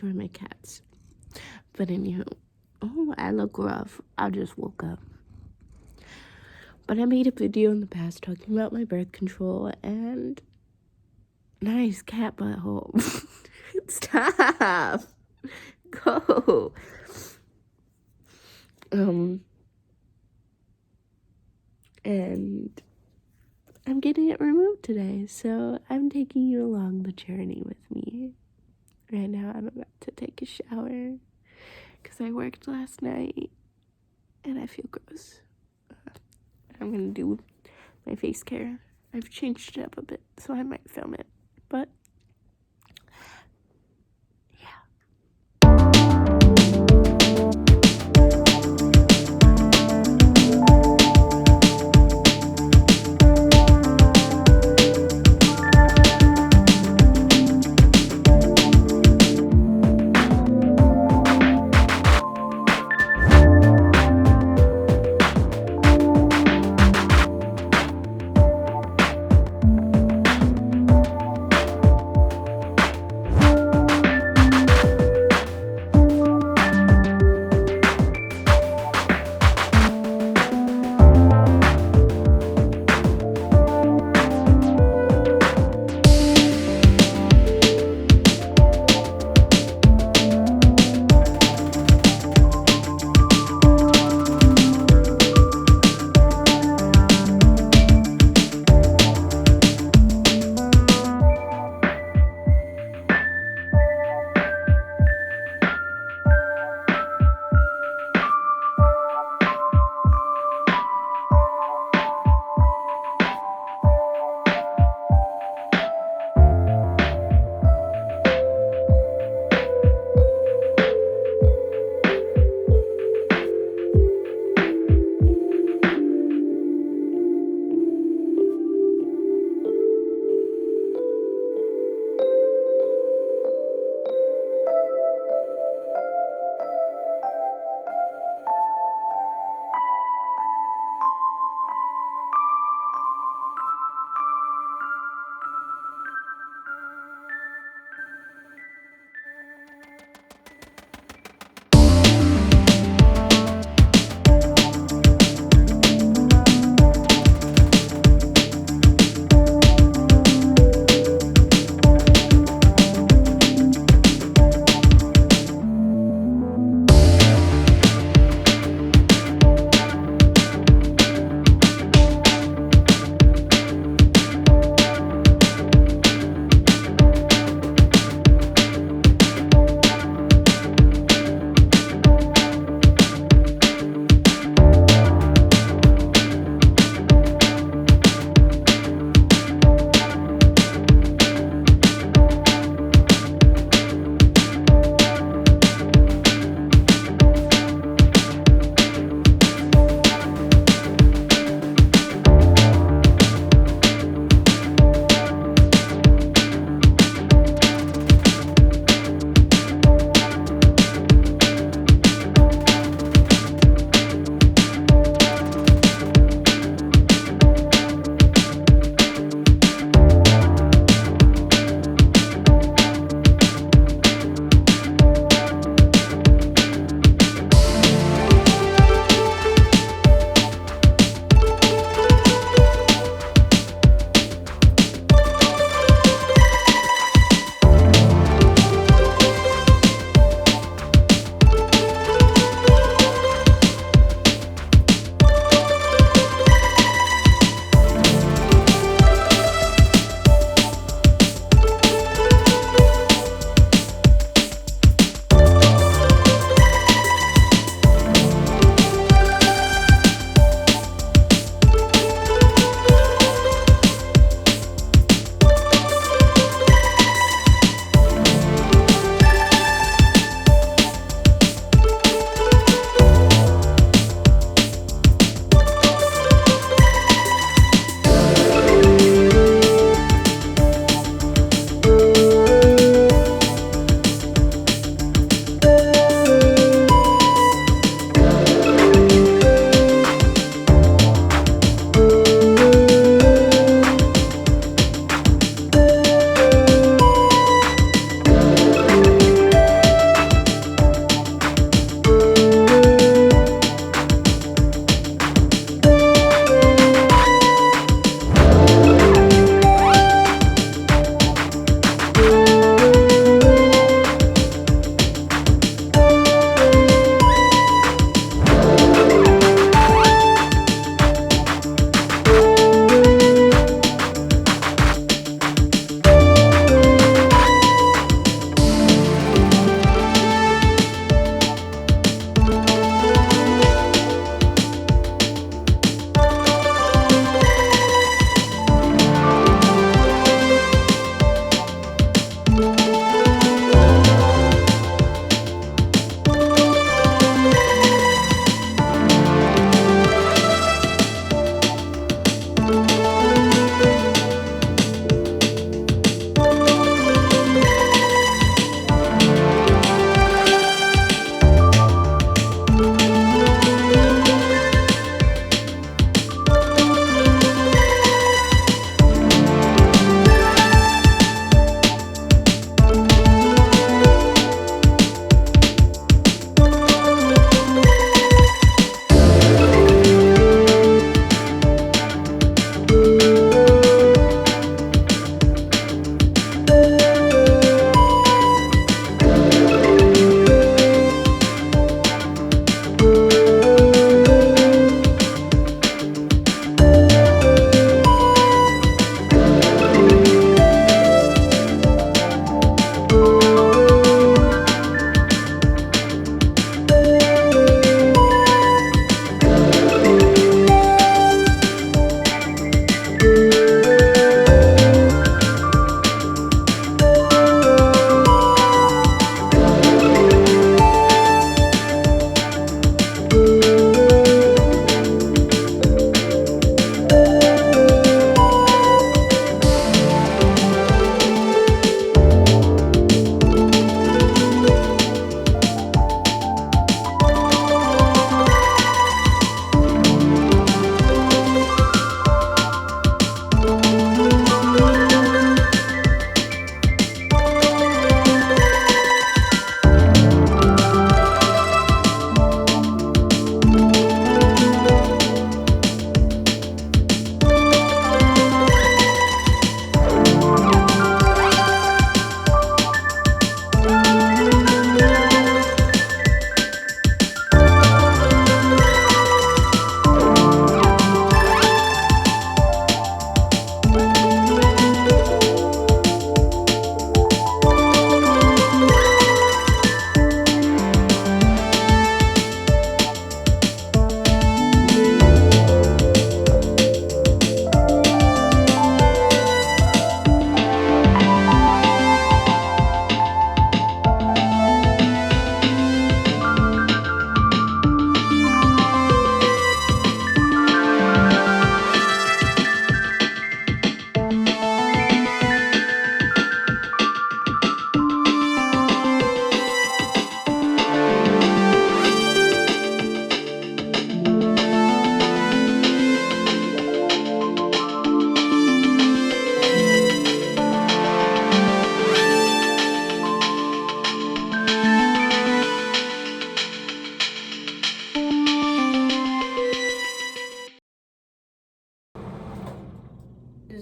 enjoy my cats. But anywho, oh, I look rough. I just woke up. But I made a video in the past talking about my birth control and nice cat butthole. Stop. Go. And I'm getting it removed today, so I'm taking you along the journey with me. Right now, I'm about to take a shower because I worked last night and I feel gross. I'm gonna do my face care. I've changed it up a bit, so I might film it, but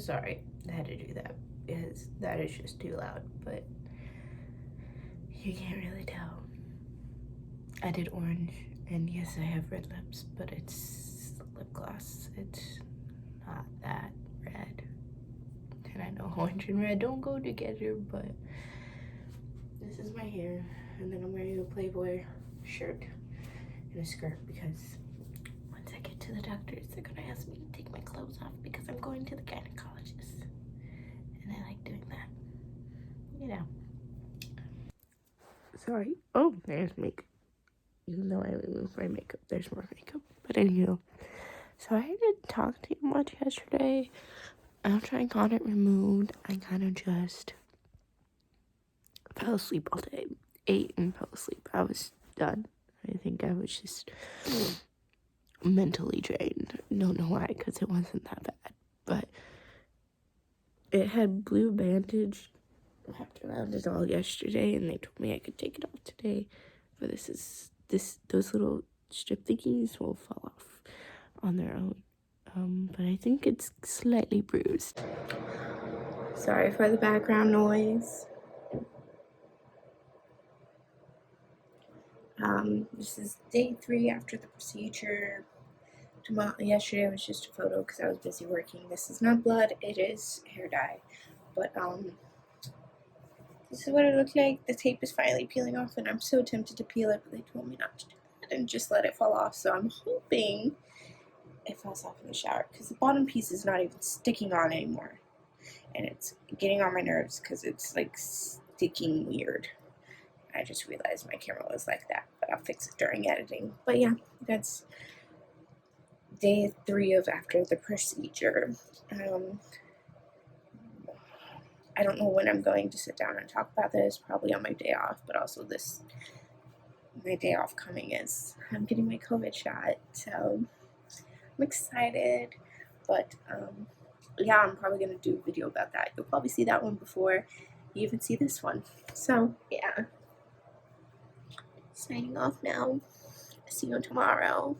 sorry I had to do that because that is just too loud, but you can't really tell. I did orange, and yes, I have red lips, but it's lip gloss. It's not that red. And I know orange and red don't go together, but this is my hair. And then I'm wearing a Playboy shirt and a skirt because once I get to the doctors, they're gonna ask me to take my clothes off because I'm going to the gynecologist. And I like doing that, you know. Sorry. Oh, there's makeup. Even though I removed my makeup, there's more makeup. But anywho, so I didn't talk to you much yesterday. After I got it removed, I kind of just fell asleep all day. Ate and fell asleep. I was done. I think I was just mentally drained. Don't know why, because it wasn't that bad. But it had blue bandage wrapped around it all yesterday, and they told me I could take it off today. But those little strip thingies will fall off on their own. But I think it's slightly bruised. Sorry for the background noise. This is day 3 after the procedure. Yesterday was just a photo because I was busy working. This is not blood, it is hair dye. But this is what it looked like. The tape is finally peeling off, and I'm so tempted to peel it, but they told me not to do that and just let it fall off. So I'm hoping it falls off in the shower because the bottom piece is not even sticking on anymore. And it's getting on my nerves because it's like sticking weird. I just realized my camera was like that, but I'll fix it during editing. But yeah, that's day 3 of after the procedure. I don't know when I'm going to sit down and talk about this, probably on my day off, but also my day off coming is I'm getting my COVID shot, so I'm excited. But yeah, I'm probably going to do a video about that. You'll probably see that one before you even see this one. So yeah, signing off now. See you tomorrow.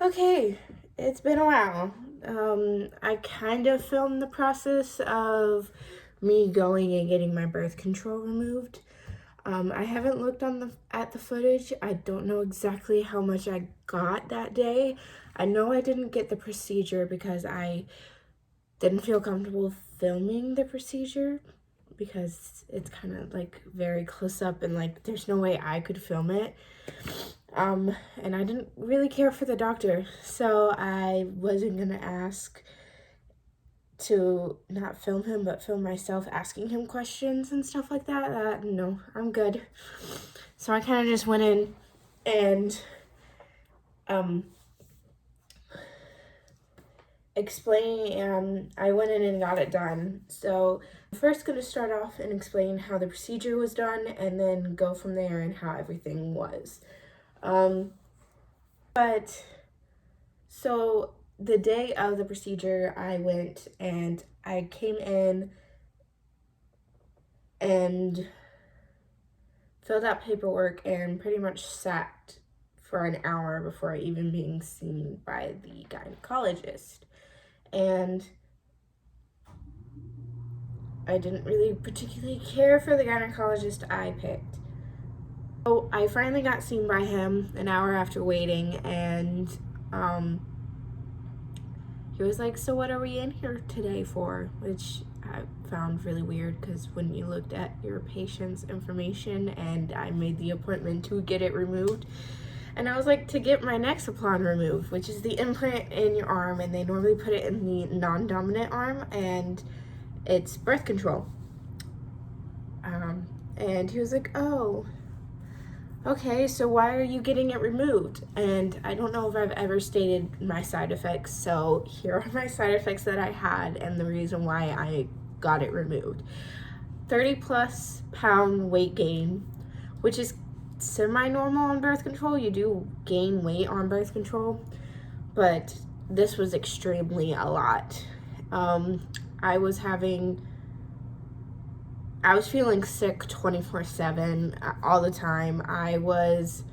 Okay, it's been a while. I kind of filmed the process of me going and getting my birth control removed. I haven't looked at the footage. I don't know exactly how much I got that day. I know I didn't get the procedure because I didn't feel comfortable filming the procedure because it's kind of like very close up and like there's no way I could film it. And I didn't really care for the doctor, so I wasn't gonna ask to not film him, but film myself asking him questions and stuff like that. No, I'm good. So I kind of just went in and I went in and got it done. So I'm first gonna start off and explain how the procedure was done and then go from there and how everything was. But so the day of the procedure, I went and I came in and filled out paperwork and pretty much sat for an hour before even being seen by the gynecologist. And I didn't really particularly care for the gynecologist I picked. So I finally got seen by him an hour after waiting, and he was like, so what are we in here today for? Which I found really weird because when you looked at your patient's information and I made the appointment to get it removed, and I was like, to get my Nexaplon removed, which is the implant in your arm, and they normally put it in the non-dominant arm, and it's birth control. And he was like, oh, okay, so why are you getting it removed? And I don't know if I've ever stated my side effects, so here are my side effects that I had and the reason why I got it removed. 30+ pound weight gain, which is semi-normal on birth control. You do gain weight on birth control, but this was extremely a lot. I was feeling sick 24/7 all the time. I was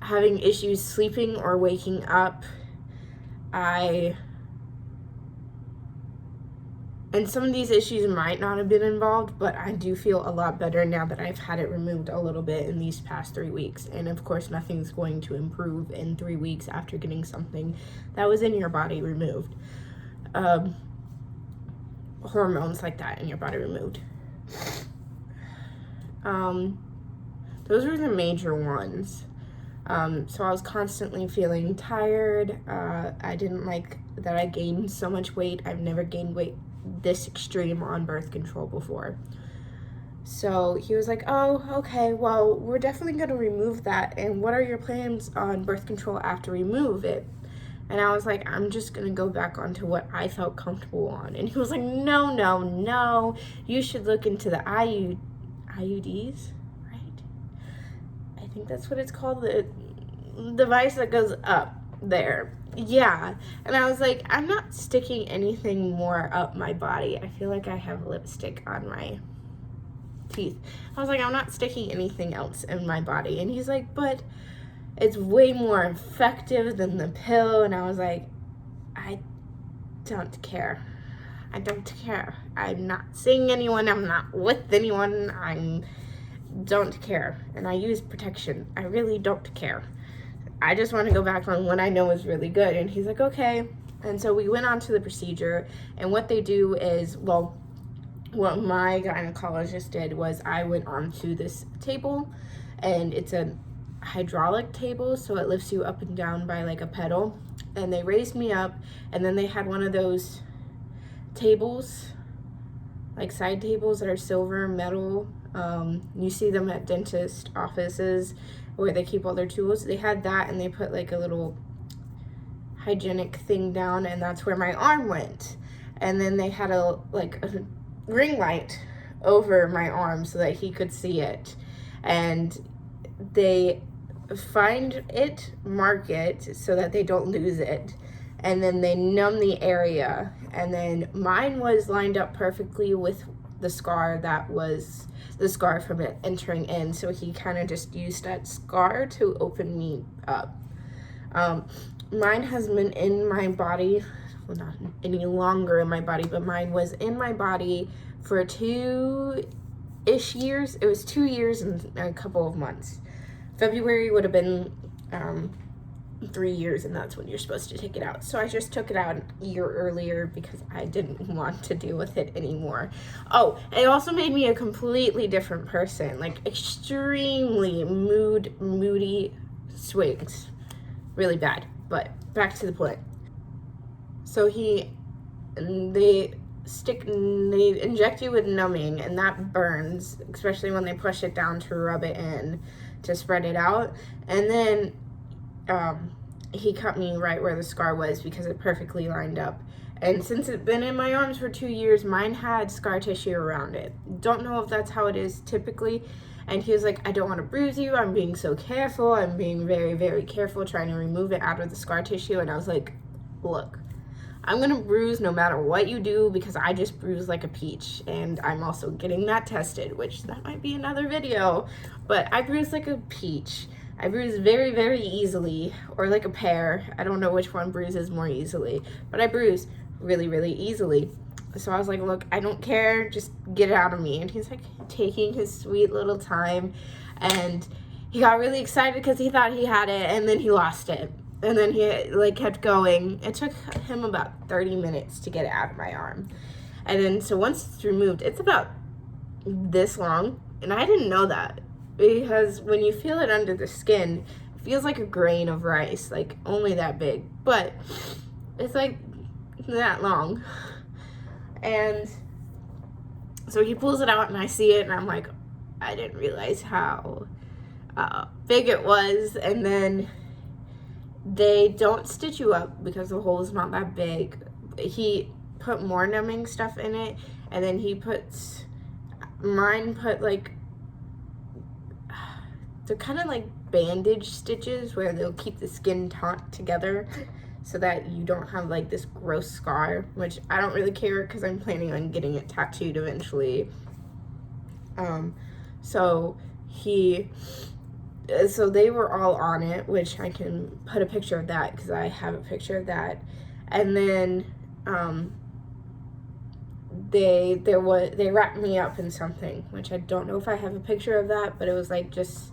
having issues sleeping or waking up. I And some of these issues might not have been involved, but I do feel a lot better now that I've had it removed a little bit in these past 3 weeks. And of course, nothing's going to improve in 3 weeks after getting something that was in your body removed. Hormones like that in your body removed. Those were the major ones. So I was constantly feeling tired. I didn't like that I gained so much weight. I've never gained weight this extreme on birth control before. So he was like, oh, okay, well, we're definitely going to remove that. And what are your plans on birth control after we remove it? And I was like, I'm just going to go back onto what I felt comfortable on. And he was like, no, you should look into the IUDs, right? I think that's what it's called, the device that goes up there. Yeah. And I was like, I'm not sticking anything more up my body. I feel like I have lipstick on my teeth. I was like, I'm not sticking anything else in my body. And he's like, but it's way more effective than the pill. And I was like, I don't care. I'm not seeing anyone. I'm not with anyone. I don't care. And I use protection. I really don't care. I just want to go back on what I know is really good. And he's like, okay. And so we went on to the procedure. And what they do is, well, what my gynecologist did was I went onto this table, and it's a hydraulic table, so it lifts you up and down by like a pedal. And they raised me up, and then they had one of those tables, like side tables that are silver metal. You see them at dentist offices where they keep all their tools. They had that, and they put like a little hygienic thing down, and that's where my arm went. And then they had a ring light over my arm so that he could see it. And they find it, mark it so that they don't lose it, and then they numb the area. And then mine was lined up perfectly with the scar that was the scar from it entering in, so he kind of just used that scar to open me up. Mine has been in my body, well, not any longer in my body, but mine was in my body for 2-ish years. It was 2 years and a couple of months. February would have been 3 years, and that's when you're supposed to take it out. So I just took it out a year earlier because I didn't want to deal with it anymore. Oh, it also made me a completely different person, like extremely moody swings, really bad. But back to the point. So they inject you with numbing, and that burns, especially when they push it down to rub it in to spread it out. And then he cut me right where the scar was because it perfectly lined up. And since it's been in my arms for 2 years, mine had scar tissue around it. Don't know if that's how it is typically. And he was like, I don't want to bruise you. I'm being so careful. I'm being very, very careful trying to remove it out of the scar tissue. And I was like, look, I'm going to bruise no matter what you do because I just bruise like a peach. And I'm also getting that tested, which that might be another video. But I bruise like a peach. I bruise very, very easily, or like a pear. I don't know which one bruises more easily, but I bruise really, really easily. So I was like, look, I don't care, just get it out of me. And he's like taking his sweet little time, and he got really excited because he thought he had it, and then he lost it. And then he like kept going. It took him about 30 minutes to get it out of my arm. And then so once it's removed, it's about this long, and I didn't know that. Because when you feel it under the skin, it feels like a grain of rice, like only that big, but it's like that long. And so he pulls it out, and I see it, and I'm like, I didn't realize how big it was. And then they don't stitch you up because the hole is not that big. He put more numbing stuff in it, and then mine put like, they're kind of like bandage stitches where they'll keep the skin taut together so that you don't have like this gross scar, which I don't really care because I'm planning on getting it tattooed eventually. So they were all on it, which I can put a picture of that because I have a picture of that. And then they wrapped me up in something, which I don't know if I have a picture of that, but it was like just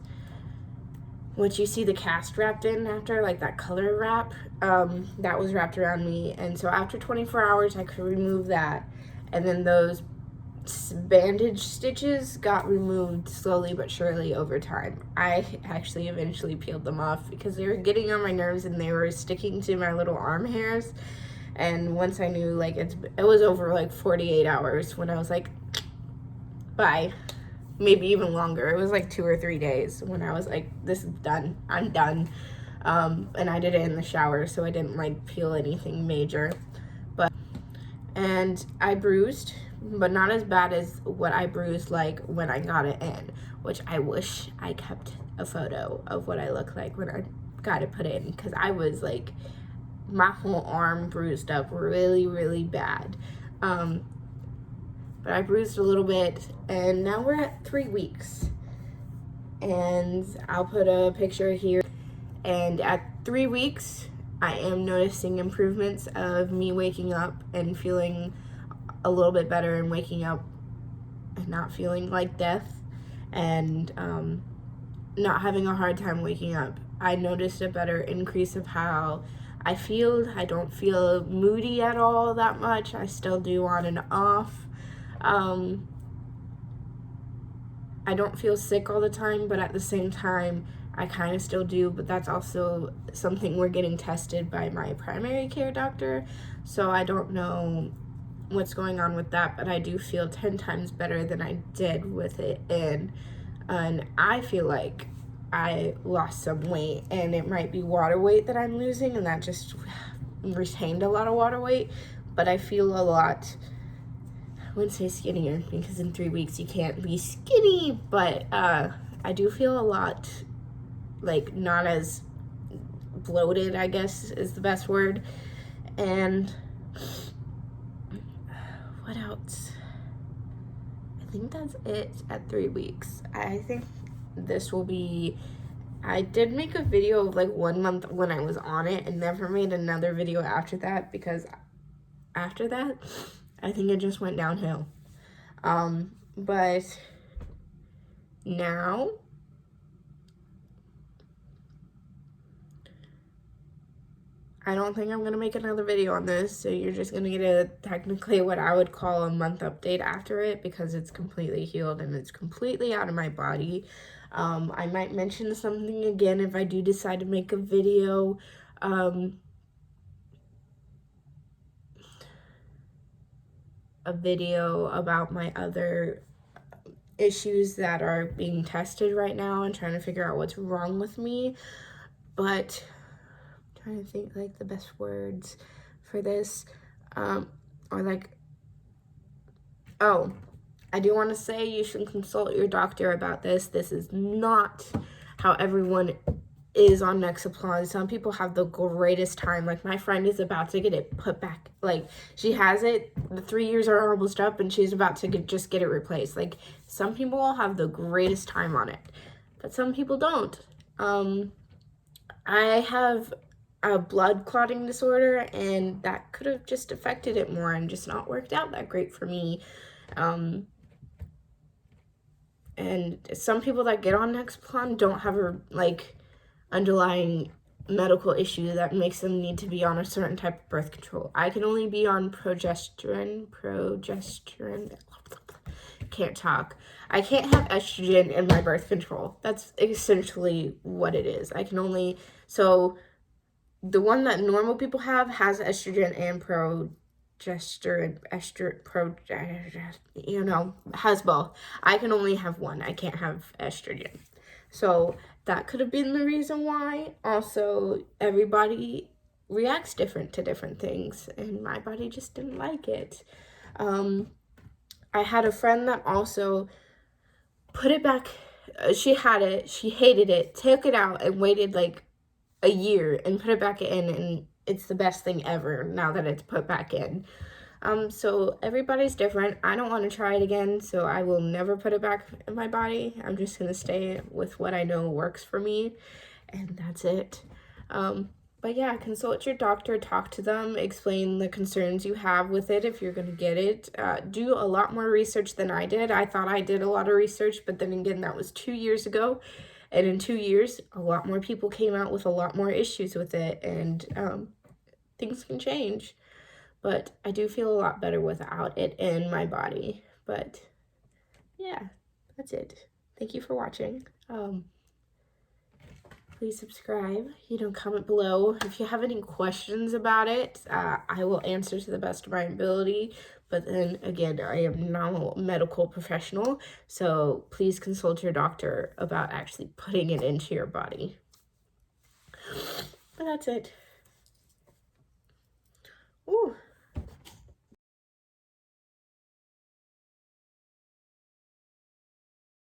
what you see the cast wrapped in after, like that color wrap, that was wrapped around me. And so after 24 hours, I could remove that. And then those bandage stitches got removed slowly but surely over time. I actually eventually peeled them off because they were getting on my nerves and they were sticking to my little arm hairs. And once I knew, like, it was over like 48 hours when I was like, bye. Maybe even longer. It was like 2 or 3 days when I was like, this is done. I'm done. And I did it in the shower, so I didn't like peel anything major. And I bruised, but not as bad as what I bruised like when I got it in, which I wish I kept a photo of what I looked like when I got it put in, because I was like, my whole arm bruised up really, really bad. But I bruised a little bit, and now we're at 3 weeks. And I'll put a picture here. And at 3 weeks, I am noticing improvements of me waking up and feeling a little bit better, and waking up and not feeling like death, and not having a hard time waking up. I noticed a better increase of how I feel. I don't feel moody at all that much. I still do on and off. I don't feel sick all the time, but at the same time, I kind of still do, but that's also something we're getting tested by my primary care doctor, so I don't know what's going on with that, but I do feel 10 times better than I did with it in, and I feel like I lost some weight, and it might be water weight that I'm losing, and that just retained a lot of water weight, but I feel a lot, I wouldn't say skinnier, because in 3 weeks you can't be skinny, but I do feel a lot, like, not as bloated, I guess is the best word. And what else? I think that's it at 3 weeks. I think this will be, I did make a video of like 1 month when I was on it, and never made another video after that, because after that I think it just went downhill. But now I don't think I'm gonna make another video on this, so you're just gonna get a technically what I would call a month update after it, because it's completely healed and it's completely out of my body. I might mention something again if I do decide to make a video. A video about my other issues that are being tested right now and trying to figure out what's wrong with me. But I'm trying to think like the best words for this, or like, oh, I do want to say you should consult your doctor about this. This is not how everyone is on Nexaplon. Some people have the greatest time. Like, my friend is about to get it put back. Like, she has it, the 3 years are almost up, and she's about to just get it replaced. Like, some people have the greatest time on it, but some people don't. I have a blood clotting disorder, and that could have just affected it more and just not worked out that great for me. And some people that get on Nexaplon don't have a, like, underlying medical issue that makes them need to be on a certain type of birth control. I can only be on progesterone, can't talk. I can't have estrogen in my birth control. That's essentially what it is. I can only, so the one that normal people have has estrogen and has both. I can only have one. I can't have estrogen. So that could have been the reason why. Also, everybody reacts different to different things, and my body just didn't like it. I had a friend that also put it back. She had it, she hated it, took it out and waited like a year and put it back in, and it's the best thing ever now that it's put back in. So everybody's different. I don't want to try it again, so I will never put it back in my body. I'm just going to stay with what I know works for me, and that's it. But yeah, consult your doctor, talk to them, explain the concerns you have with it if you're going to get it. Do a lot more research than I did. I thought I did a lot of research, but then again, that was 2 years ago. And in 2 years, a lot more people came out with a lot more issues with it, and things can change. But I do feel a lot better without it in my body. But yeah, that's it. Thank you for watching. Please subscribe, comment below. If you have any questions about it, I will answer to the best of my ability. But then again, I am not a medical professional, so please consult your doctor about actually putting it into your body. But that's it. Ooh.